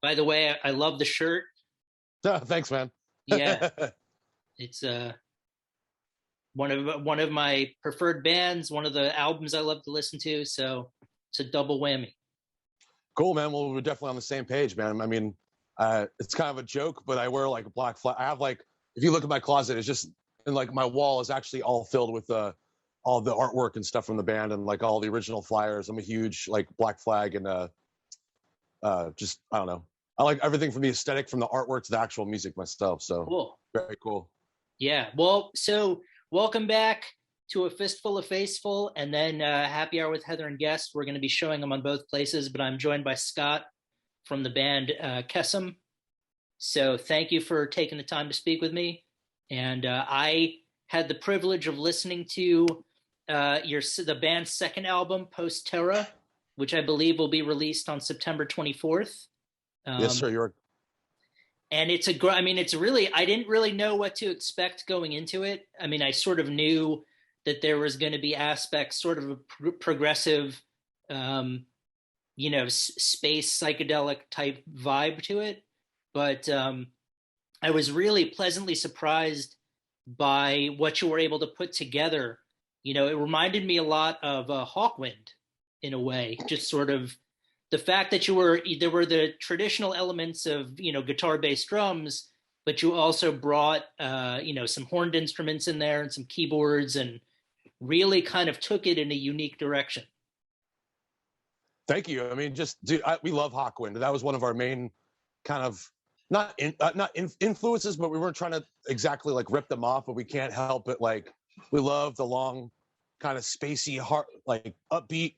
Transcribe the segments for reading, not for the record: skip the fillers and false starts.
By the way, I love the shirt. Thanks, man. Yeah, it's one of my preferred bands, one of the albums I love to listen to. So it's a double whammy. Cool, man. Well, we're definitely on the same page, man. I mean, it's kind of a joke, but I wear like a black flag. I have like, if you look at my closet, it's just, and like my wall is actually all filled with all the artwork and stuff from the band and like all the original flyers. I'm a huge like Black Flag and just I don't know. I like everything from the aesthetic, from the artwork to the actual music myself. So Cool. very cool. Yeah. Well, so welcome back to A Fistful of Faceful, and then Happy Hour with Heather and Guest. We're going to be showing them on both places, but I'm joined by Scott from the band Kesem. So thank you for taking the time to speak with me. And I had the privilege of listening to the band's second album, Post Terra, which I believe will be released on September 24th. Yes, sir. You're. And I mean, it's really, I didn't really know what to expect going into it. I mean, I sort of knew that there was going to be aspects, sort of a progressive, space psychedelic type vibe to it. But I was really pleasantly surprised by what you were able to put together. You know, it reminded me a lot of Hawkwind in a way, just sort of the fact that there were the traditional elements of, guitar, bass, drums, but you also brought, some horned instruments in there and some keyboards and really kind of took it in a unique direction. Thank you. I mean, dude, we love Hawkwind. That was one of our main kind of influences, but we weren't trying to exactly like rip them off, but we can't help it. Like we love the long kind of spacey, heart, like upbeat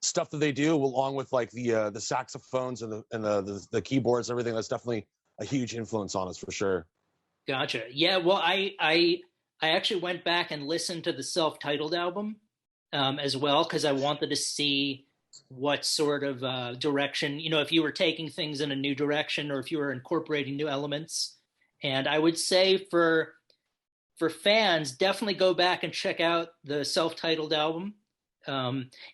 stuff that they do, along with like the saxophones and the keyboards and everything. That's definitely a huge influence on us for sure. Gotcha. Yeah. Well, I actually went back and listened to the self-titled album as well, because I wanted to see what sort of direction, if you were taking things in a new direction or if you were incorporating new elements. And I would say for fans, definitely go back and check out the self-titled album.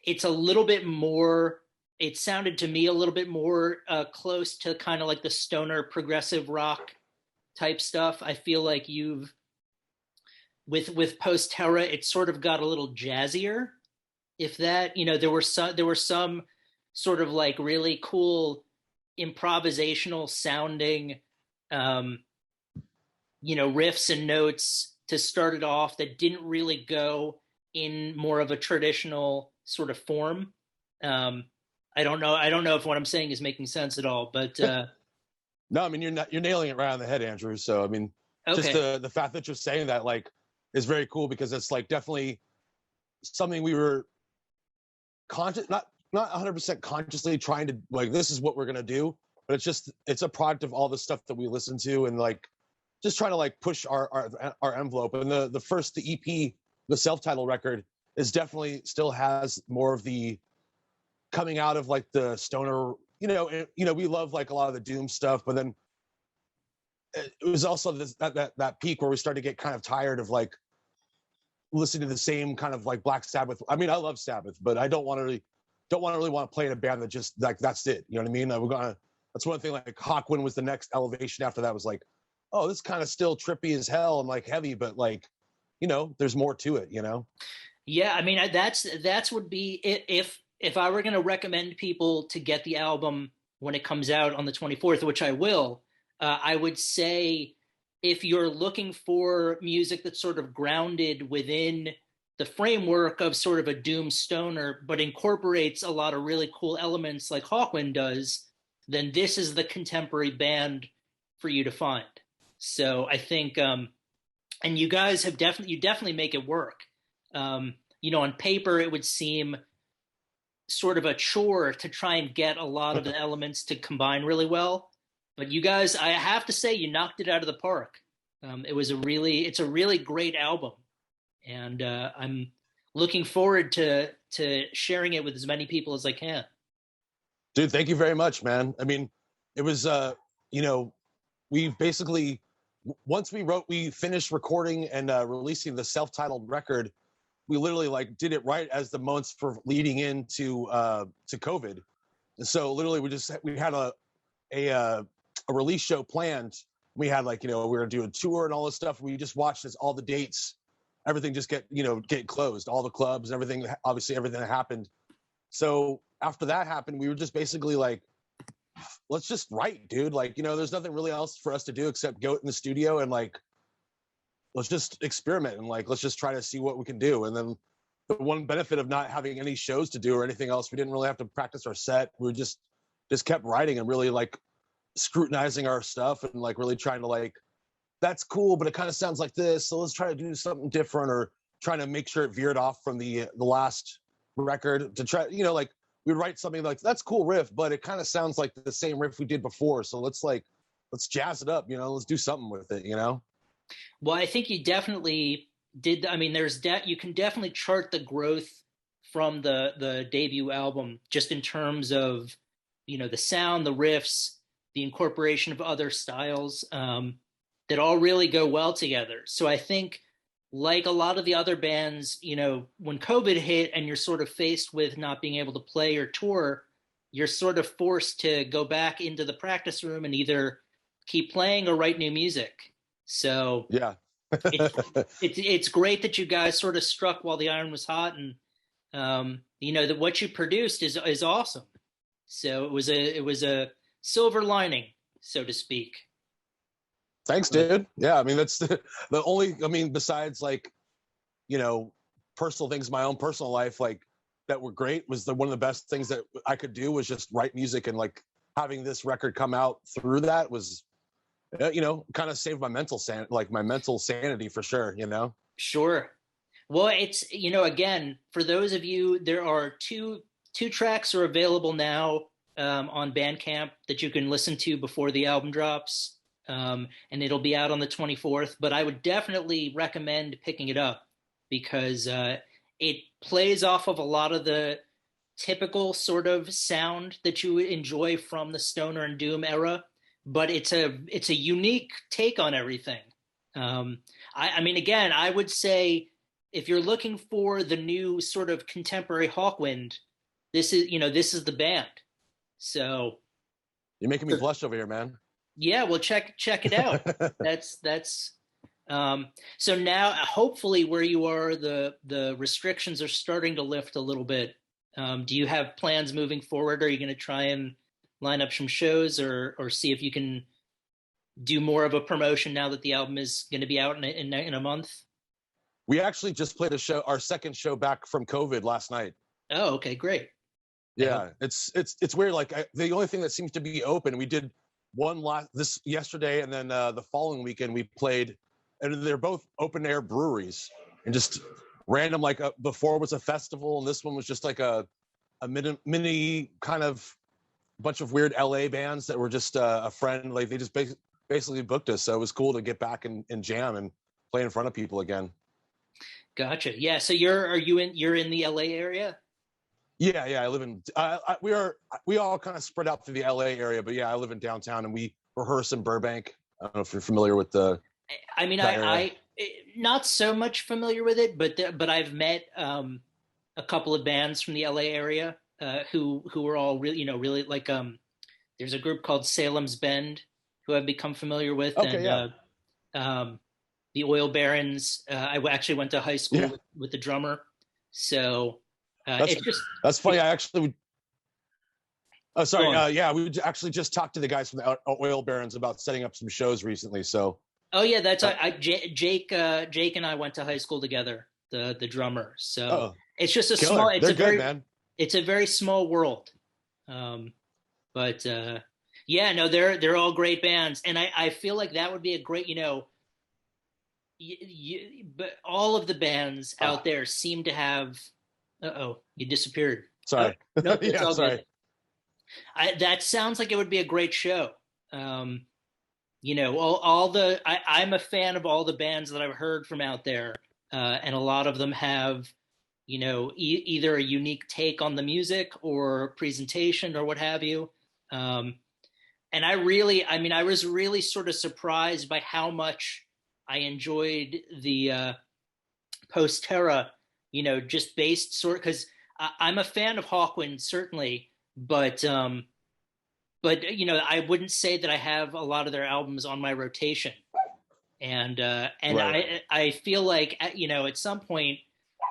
It's a little bit more, it sounded to me a little bit more close to kind of like the stoner progressive rock type stuff. I feel like with Post Terra, it sort of got a little jazzier. If that, there were some sort of like really cool improvisational sounding, riffs and notes to start it off that didn't really go in more of a traditional sort of form. I don't know if what I'm saying is making sense at all, but no, I mean you're nailing it right on the head, Andrew. So I mean, okay. Just the fact that you're saying that like is very cool, because it's like definitely something we were conscious, not 100% consciously trying to like, this is what we're gonna do, but it's a product of all the stuff that we listen to and like just trying to like push our envelope. And the EP, the self-titled record, is definitely still has more of the coming out of like the stoner, we love like a lot of the doom stuff, but then it was also that peak where we started to get kind of tired of like listening to the same kind of like Black Sabbath. I mean, I love Sabbath, but I don't really want to play in a band that just like that's it. You know what I mean? That's one thing. Like Hawkwind was the next elevation after that. Was like, oh, this kind of still trippy as hell and like heavy, but like, there's more to it. Yeah, I mean, that's would be if I were going to recommend people to get the album when it comes out on the 24th, which I will. I would say if you're looking for music that's sort of grounded within the framework of sort of a doom stoner, but incorporates a lot of really cool elements like Hawkwind does, then this is the contemporary band for you to find. So I think, and you guys have definitely make it work. On paper, it would seem sort of a chore to try and get a lot of the elements to combine really well. But you guys, I have to say, you knocked it out of the park. It's a really great album, and I'm looking forward to sharing it with as many people as I can. Dude, thank you very much, man. I mean, it was, we basically, once we finished recording and releasing the self-titled record, we literally like did it right as the months for leading into to COVID. And so literally we had a release show planned. We had like, we were doing a tour and all this stuff. We just watched as all the dates, everything just get closed, all the clubs, everything, obviously everything that happened. So after that happened, we were just basically like, let's just write, dude. Like, there's nothing really else for us to do except go in the studio and like, let's just experiment and like, let's just try to see what we can do. And then the one benefit of not having any shows to do or anything else, we didn't really have to practice our set. We just kept writing and really like scrutinizing our stuff and like really trying to like, that's cool, but it kind of sounds like this, so let's try to do something different, or trying to make sure it veered off from the last record to try, like we'd write something like, that's cool riff, but it kind of sounds like the same riff we did before, so let's jazz it up, let's do something with it. Well, I think you definitely did. I mean, you can definitely chart the growth from the debut album, just in terms of the sound, the riffs, the incorporation of other styles, that all really go well together. So I think, like a lot of the other bands, when COVID hit and you're sort of faced with not being able to play or tour, you're sort of forced to go back into the practice room and either keep playing or write new music. So Yeah. it's great that you guys sort of struck while the iron was hot, and that what you produced is awesome. So it was a silver lining, so to speak. Thanks, dude. Yeah, I mean, that's the only, I mean, besides like, personal things, my own personal life, like that were great, was one of the best things that I could do was just write music, and like having this record come out through that was, kind of saved my mental sanity for sure, Sure. Well, it's, again, for those of you, there are two tracks are available now on Bandcamp that you can listen to before the album drops. And it'll be out on the 24th, but I would definitely recommend picking it up, because it plays off of a lot of the typical sort of sound that you enjoy from the stoner and doom era, but it's a unique take on everything. I mean, again, I would say if you're looking for the new sort of contemporary Hawkwind, this is the band. So you're making me blush over here, man. Yeah, well, check it out. That's so now hopefully where you are, the restrictions are starting to lift a little bit. Do you have plans moving forward? Are you going to try and line up some shows, or see if you can do more of a promotion now that the album is going to be out in a month? We actually just played our second show back from COVID last night. Oh, okay, great. Yeah, it's weird. Like the only thing that seems to be open, we did one this yesterday, and then the following weekend we played, and they're both open air breweries, and just random, like before was a festival, and this one was just like a mini kind of bunch of weird LA bands that were just a friend, like they just basically booked us, so it was cool to get back and jam and play in front of people again. Gotcha. Yeah, so you're in the LA area? Yeah, I live in. We all kind of spread out through the LA area, but yeah, I live in downtown, and we rehearse in Burbank. I don't know if you're familiar with the. I mean, I not so much familiar with it, but I've met a couple of bands from the LA area who are all really, really like. There's a group called Salem's Bend who I've become familiar with, okay, and yeah. The Oil Barons. I actually went to high school with the drummer, so. That's funny. I actually. Oh, sorry. Yeah, we actually just talked to the guys from the Oil Barons about setting up some shows recently. So. Oh yeah, that's Jake. Jake and I went to high school together. The drummer. So it's just a killer. small. It's They're good, man. It's a very small world. But yeah, no, they're all great bands, and I feel like that would be a great, but all of the bands out there seem to have. You disappeared. Sorry. No, yeah, sorry. That sounds like it would be a great show. I'm a fan of all the bands that I've heard from out there, and a lot of them have, either a unique take on the music or presentation or what have you. And I was really sort of surprised by how much I enjoyed the post-Terra. Just based because I'm a fan of Hawkwind, certainly, but but I wouldn't say that I have a lot of their albums on my rotation. And Right. I feel like at some point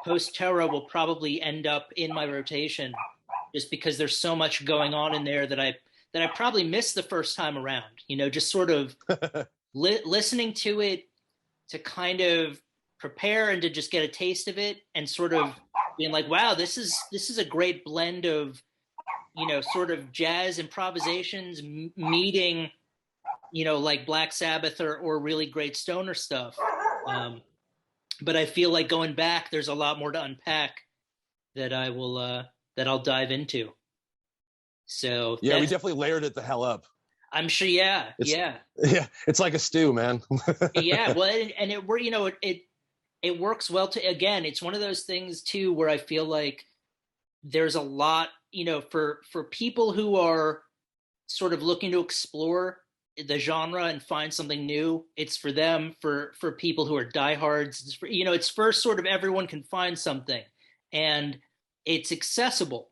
Post Terror will probably end up in my rotation just because there's so much going on in there that I probably missed the first time around. Just sort of listening to it to kind of prepare and to just get a taste of it and sort of being like, wow, this is a great blend of sort of jazz improvisations meeting like Black Sabbath or really great stoner stuff. Um, but I feel like going back, there's a lot more to unpack that that I'll dive into. So Yeah, we that's definitely layered it the hell up. I'm sure. Yeah, It's yeah, yeah, it's like a stew, man. yeah. Well, and it were it works well to again. It's one of those things too where I feel like there's a lot for people who are sort of looking to explore the genre and find something new. It's for them. For people who are diehards, it's for sort of everyone can find something, and it's accessible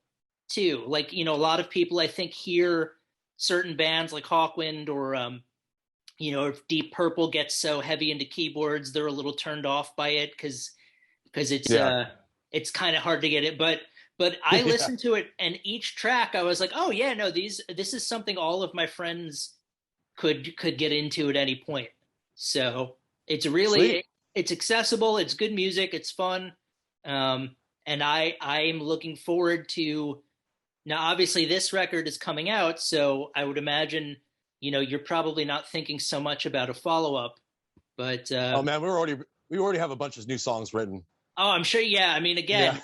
too. Like a lot of people I think hear certain bands like Hawkwind or if Deep Purple gets so heavy into keyboards, they're a little turned off by it because Yeah. it's kind of hard to get it. But I Yeah. listened to it, and each track I was like, oh yeah, no, this is something all of my friends could get into at any point. So it's Sweet. really it's accessible, it's good music, it's fun, and I'm looking forward to now. Obviously, this record is coming out, so I would imagine you're probably not thinking so much about a follow up, but Oh man, we already have a bunch of new songs written. oh, I'm sure. Yeah, I mean, Yeah. again,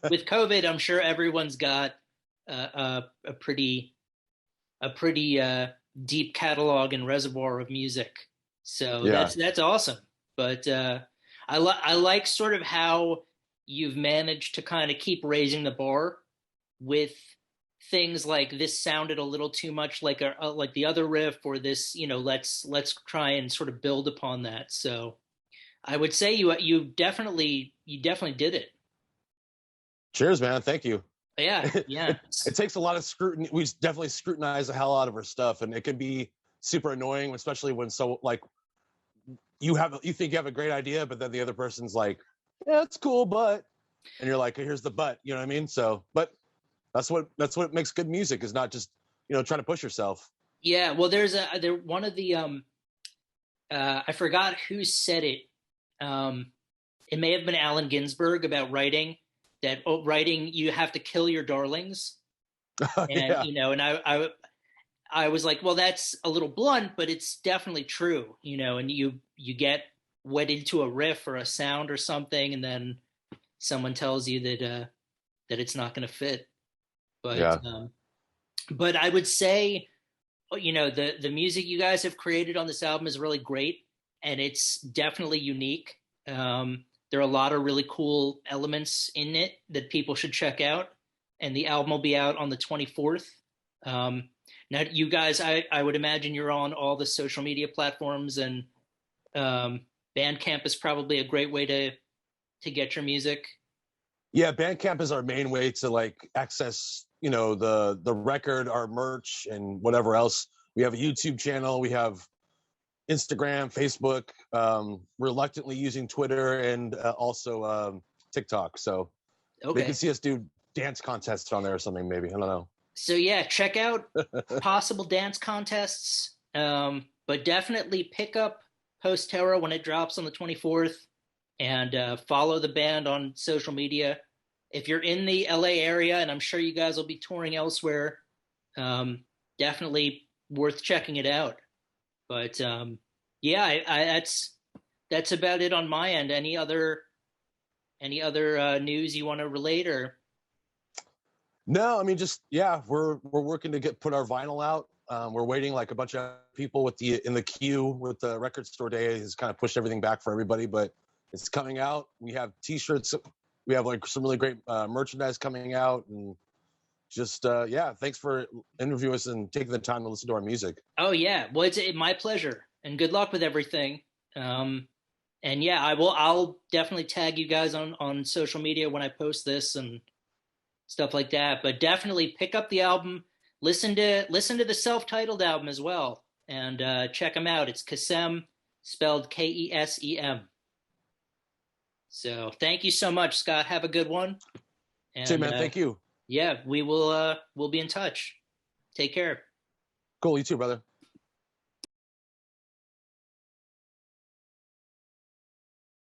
with COVID, I'm sure everyone's got a pretty deep catalog and reservoir of music. So Yeah. that's awesome. But I like sort of how you've managed to kind of keep raising the bar with things like this sounded a little too much like like the other riff, or this let's try and sort of build upon that. So I would say you definitely did it. Cheers, man. Thank you. Yeah, yeah. It takes a lot of scrutiny. We definitely scrutinize the hell out of our stuff, and it can be super annoying, especially when like you think you have a great idea, but then the other person's like, "Yeah, it's cool, but," and you're like, "Here's the but," you know what I mean? So, but that's what makes good music is not just trying to push yourself. Yeah, well, there one of the I forgot who said it. Um, it may have been Allen Ginsberg about writing that writing you have to kill your darlings, and Yeah, and I was like, well, that's a little blunt, but it's definitely true, and you get wedded to a riff or a sound or something, and then someone tells you that it's not going to fit. But yeah, but I would say the music you guys have created on this album is really great, and it's definitely unique. There are a lot of really cool elements in it that people should check out, and the album will be out on the 24th. Now you guys, I would imagine you're on all the social media platforms, and um, Bandcamp is probably a great way to get your music. yeah. Bandcamp is our main way to like access the record, our merch, and whatever else. We have a YouTube channel. We have Instagram, Facebook, reluctantly using Twitter, and also TikTok. So they can Okay. see us do dance contests on there or something. Maybe I don't know. So yeah, check out possible dance contests, but definitely pick up Post Terror when it drops on the 24th, and follow the band on social media. If you're in the LA area, and I'm sure you guys will be touring elsewhere, definitely worth checking it out. But yeah, that's about it on my end. Any other news you want to relate or? No, I mean just yeah, we're working to put our vinyl out. We're waiting like a bunch of people in the queue with the record store day has kind of pushed everything back for everybody, but it's coming out. We have T-shirts. We have like some really great merchandise coming out, and just yeah, thanks for interviewing us and taking the time to listen to our music. Oh yeah, well it's my pleasure, and good luck with everything. Um, and yeah, I'll definitely tag you guys on social media when I post this and stuff like that. But definitely pick up the album, listen to the self-titled album as well, and check them out. It's Kesem, spelled Kesem. So thank you so much, Scott. Have a good one. Say, And man, thank you. yeah, we'll be in touch. Take care. Cool. You too, brother.